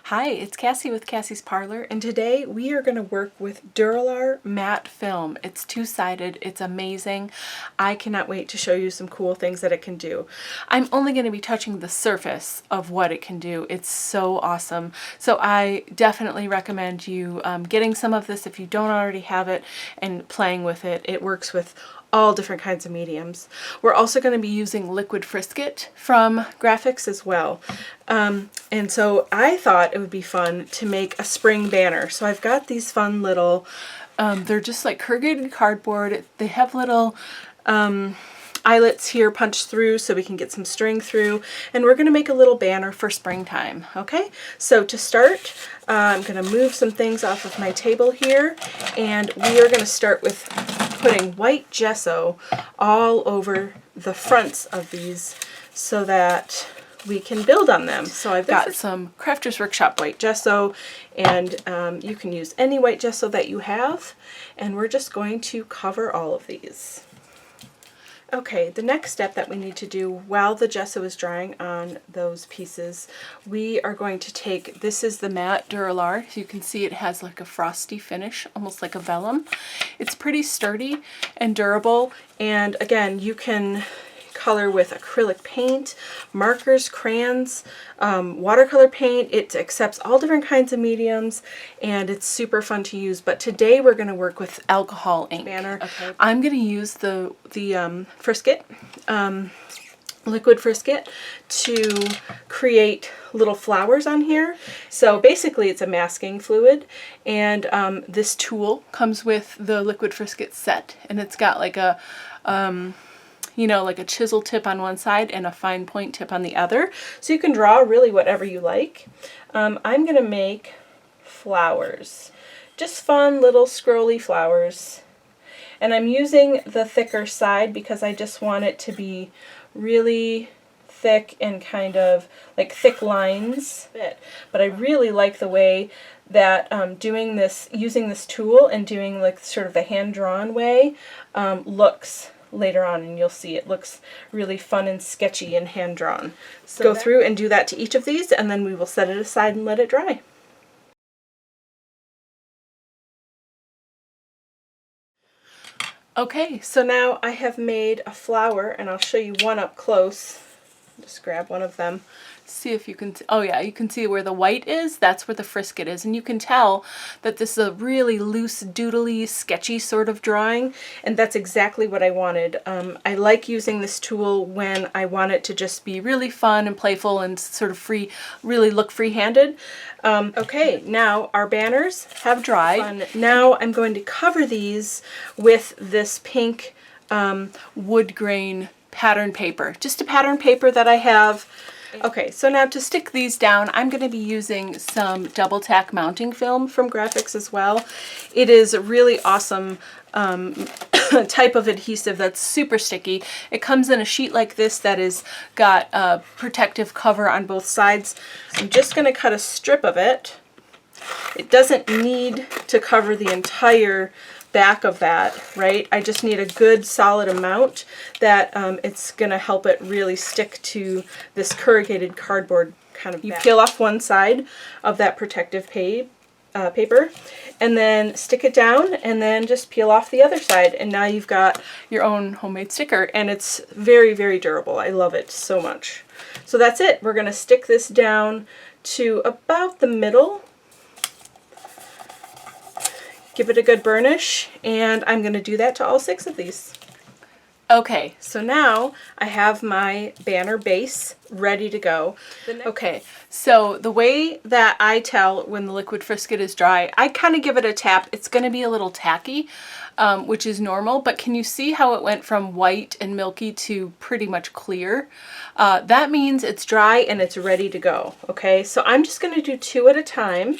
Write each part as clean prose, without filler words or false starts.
Hi, it's Cassie with Cassie's Parlor, and today we are going to work with Duralar matte film. It's two-sided, it's amazing. I cannot wait to show you some cool things that it can do. I'm only going to be touching the surface of what it can do. It's so awesome. So I definitely recommend you getting some of this if you don't already have it and playing with it. It works with all different kinds of mediums. We're also going to be using Liquid Frisket from Grafix as well. And so I thought it would be fun to make a spring banner. So I've got these fun little, they're just like corrugated cardboard. They have little eyelets here punched through so we can get some string through, and we're going to make a little banner for springtime. Okay, so to start, I'm going to move some things off of my table here, and we are going to start with putting white gesso all over the fronts of these so that we can build on them. So I've got some Crafters Workshop white gesso, and you can use any white gesso that you have, and we're just going to cover all of these. Okay, the next step that we need to do while the gesso is drying on those pieces, we are going to take, this is the matte Duralar. You can see it has like a frosty finish, almost like a vellum. It's pretty sturdy and durable, and again, you can color with acrylic paint, markers, crayons, watercolor paint. It accepts all different kinds of mediums, and it's super fun to use. But today we're going to work with alcohol ink. Banner. Okay. I'm going to use the Frisket, Liquid Frisket, to create little flowers on here. So basically it's a masking fluid, and this tool comes with the Liquid Frisket set, and it's got like a you know, like a chisel tip on one side and a fine point tip on the other. So you can draw really whatever you like. I'm going to make flowers. Just fun little scrolly flowers. And I'm using the thicker side because I just want it to be really thick and kind of like thick lines. But I really like the way that doing this, using this tool and doing like sort of the hand-drawn way looks later on, and you'll see it looks really fun and sketchy and hand-drawn. So go through and do that to each of these, and then we will set it aside and let it dry. Okay, so now I have made a flower, and I'll show you one up close. Just grab one of them. See if you can, oh yeah, you can see where the white is. That's where the Frisket is, and you can tell that this is a really loose, doodly, sketchy sort of drawing, and that's exactly what I wanted. I like using this tool when I want it to just be really fun and playful and sort of free, really look free-handed. Okay, now our banners have dried. Now I'm going to cover these with this pink wood grain pattern paper, just a pattern paper that I have. Okay, so now to stick these down, I'm going to be using some double tack mounting film from Grafix as well. It is a really awesome type of adhesive that's super sticky. It comes in a sheet like this that is got a protective cover on both sides. I'm just going to cut a strip of it. It doesn't need to cover the entire back of that, right? I just need a good solid amount that it's going to help it really stick to this corrugated cardboard kind of back. You peel off one side of that protective paper, and then stick it down, and then just peel off the other side, and now you've got your own homemade sticker, and it's very, very durable. I love it so much. So that's it. We're going to stick this down to about the middle. Give it a good burnish, and I'm going to do that to all 6 of these. Okay, so now I have my banner base ready to go. Okay, so the way that I tell when the Liquid Frisket is dry, I kind of give it a tap. It's going to be a little tacky, which is normal, but can you see how it went from white and milky to pretty much clear? That means it's dry and it's ready to go. Okay, so I'm just going to do 2 at a time.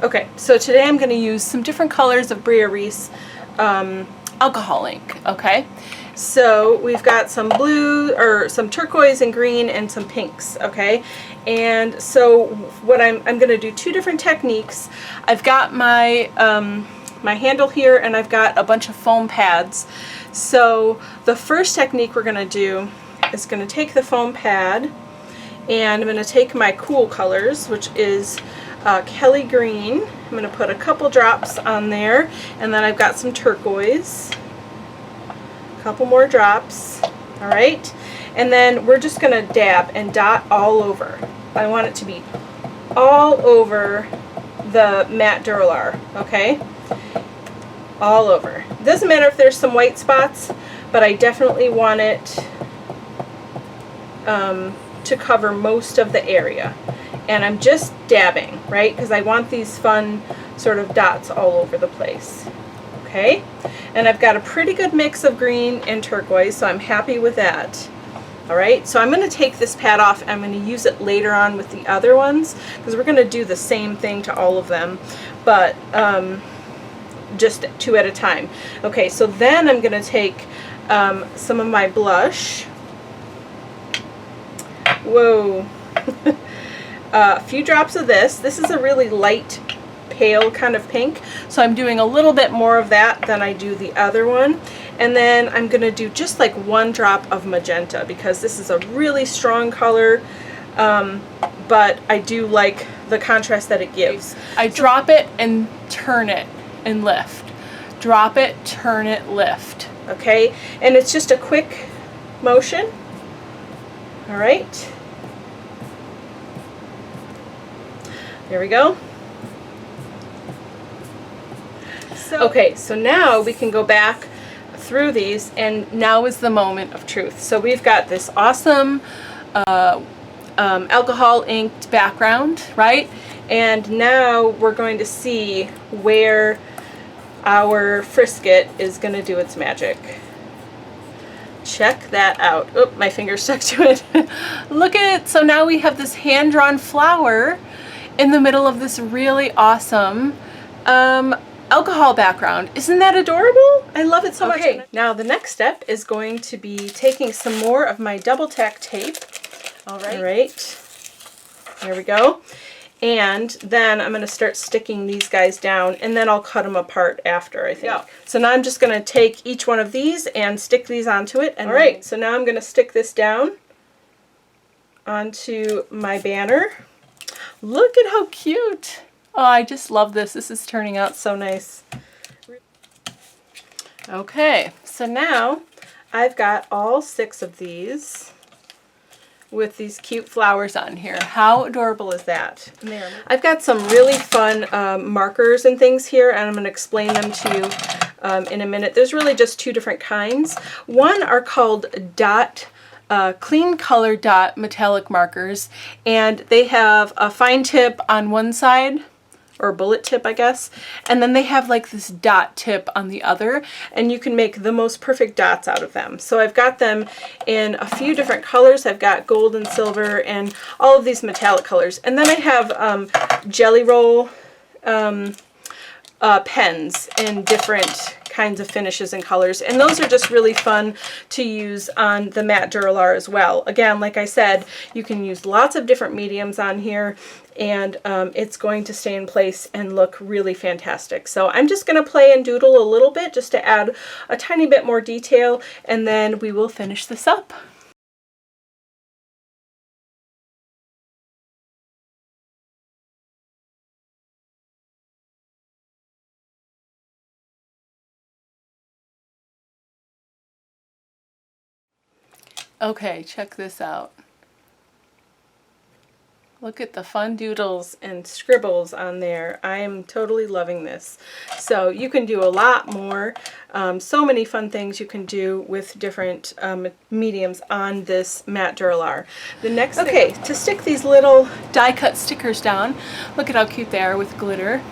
Okay, so today I'm going to use some different colors of Bria Reese alcohol ink, okay? So we've got some blue, or some turquoise and green, and some pinks, okay? And so what I'm going to do 2 different techniques. I've got my my handle here, and I've got a bunch of foam pads. So the first technique we're going to do is going to take the foam pad, And I'm going to take my cool colors, which is Kelly Green. I'm going to put a couple drops on there, and then I've got some turquoise. A couple more drops. All right. And then we're just going to dab and dot all over. I want it to be all over the matte Duralar, okay? All over. It doesn't matter if there's some white spots, but I definitely want it to cover most of the area. And I'm just dabbing, right? Because I want these fun sort of dots all over the place. Okay? And I've got a pretty good mix of green and turquoise, so I'm happy with that. Alright, so I'm going to take this pad off and I'm going to use it later on with the other ones, because we're going to do the same thing to all of them, but just two at a time. Okay, so then I'm going to take some of my blush. Whoa. A few drops of this. This is a really light, pale kind of pink, so I'm doing a little bit more of that than I do the other one. And then I'm going to do just like one drop of magenta, because this is a really strong color, but I do like the contrast that it gives. I drop it and turn it and lift. Drop it, turn it, lift. Okay, and it's just a quick motion. All right. There we go. Okay, so now we can go back through these, and now is the moment of truth. So we've got this awesome alcohol inked background, right? And now we're going to see where our Frisket is going to do its magic. Check that out. Oh, my finger stuck to it. Look at it. So now we have this hand-drawn flower in the middle of this really awesome alcohol background. Isn't that adorable? I love it so much. Okay, now the next step is going to be taking some more of my double tack tape. All right. There we go. And then I'm going to start sticking these guys down, and then I'll cut them apart after, I think. Yeah. So now I'm just going to take each one of these and stick these onto it. And all right, so now I'm going to stick this down onto my banner. Look at how cute. Oh, I just love this. This is turning out so nice. Okay, so now I've got all 6 of these with these cute flowers on here. How adorable is that? I've got some really fun markers and things here, and I'm going to explain them to you in a minute. There's really just 2 different kinds. One are called clean color dot metallic markers, and they have a fine tip on one side, or bullet tip, I guess, and then they have like this dot tip on the other, and you can make the most perfect dots out of them. So I've got them in a few different colors. I've got gold and silver and all of these metallic colors, and then I have jelly roll pens in different kinds of finishes and colors, and those are just really fun to use on the matte Duralar as well. Again, like I said, you can use lots of different mediums on here, and it's going to stay in place and look really fantastic. So I'm just going to play and doodle a little bit just to add a tiny bit more detail, and then we will finish this up. Okay, check this out. Look at the fun doodles and scribbles on there. I am totally loving this. So you can do a lot more. So many fun things you can do with different mediums on this matte Duralar. The next thing, to stick these little die cut stickers down, look at how cute they are with glitter.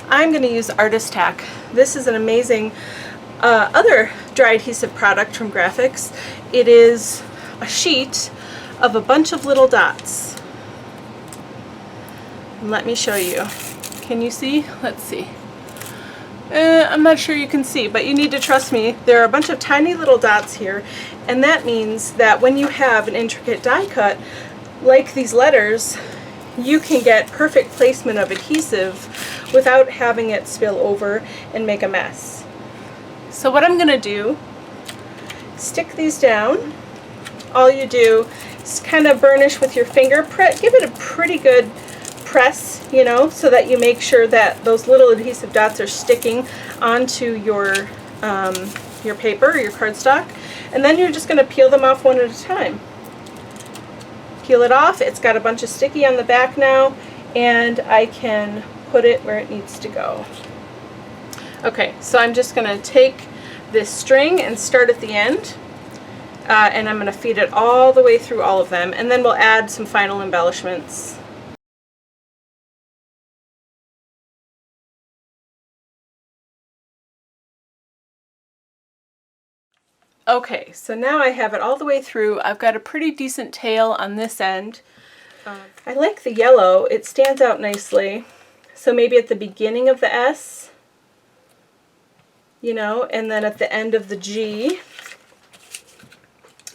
I'm going to use Artist Tack. This is an amazing other dry adhesive product from Grafix. It is a sheet of a bunch of little dots. Let me show you. Can you see? Let's see. I'm not sure you can see, but you need to trust me. There are a bunch of tiny little dots here, and that means that when you have an intricate die cut, like these letters, you can get perfect placement of adhesive without having it spill over and make a mess. So what I'm going to do, stick these down. All you do Just kind of burnish with your finger. Give it a pretty good press, you know, so that you make sure that those little adhesive dots are sticking onto your paper or your cardstock. And then you're just going to peel them off one at a time. Peel it off. It's got a bunch of sticky on the back now, and I can put it where it needs to go. Okay, so I'm just going to take this string and start at the end, and I'm going to feed it all the way through all of them, and then we'll add some final embellishments. Okay, so now I have it all the way through. I've got a pretty decent tail on this end. I like the yellow. It stands out nicely. So maybe at the beginning of the S, you know, and then at the end of the G,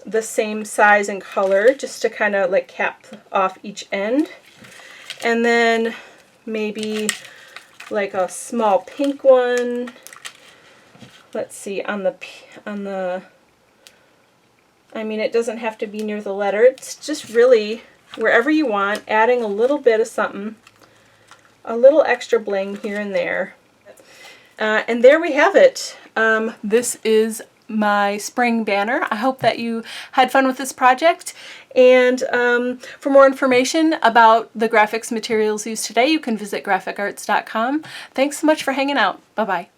the same size and color, just to kind of like cap off each end. And then maybe like a small pink one. Let's see, on the I mean, it doesn't have to be near the letter. It's just really wherever you want, adding a little bit of something, a little extra bling here and there. And there we have it. This is my spring banner. I hope that you had fun with this project. And for more information about the graphics materials used today, you can visit graphicarts.com. Thanks so much for hanging out. Bye-bye.